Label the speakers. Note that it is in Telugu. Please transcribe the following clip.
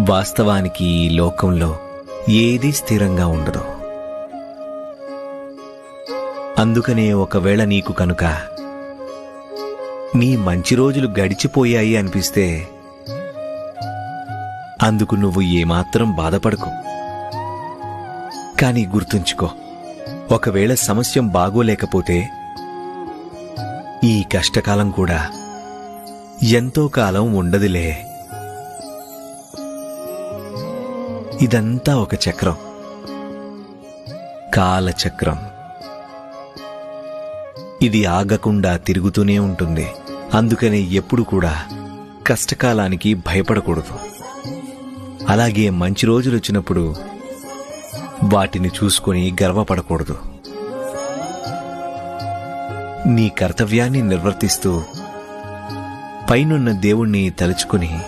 Speaker 1: వాస్తవానికి ఈ లోకంలో ఏదీ స్థిరంగా ఉండదు. అందుకనే ఒకవేళ నీకు కనుక నీ మంచి రోజులు గడిచిపోయాయి అనిపిస్తే అందుకు నువ్వు ఏమాత్రం బాధపడకు. కానీ గుర్తుంచుకో, ఒకవేళ సమస్య బాగోలేకపోతే ఈ కష్టకాలం కూడా ఎంతో కాలం ఉండదులే. ఇదంతా ఒక చక్రం, కాలచక్రం. ఇది ఆగకుండా తిరుగుతూనే ఉంటుంది. అందుకనే ఎప్పుడు కూడా కష్టకాలానికి భయపడకూడదు. అలాగే మంచి రోజులు వచ్చినప్పుడు వాటిని చూసుకొని గర్వపడకూడదు. నీ కర్తవ్యాన్ని నిర్వర్తిస్తూ పైనున్న దేవుణ్ణి తలుచుకుని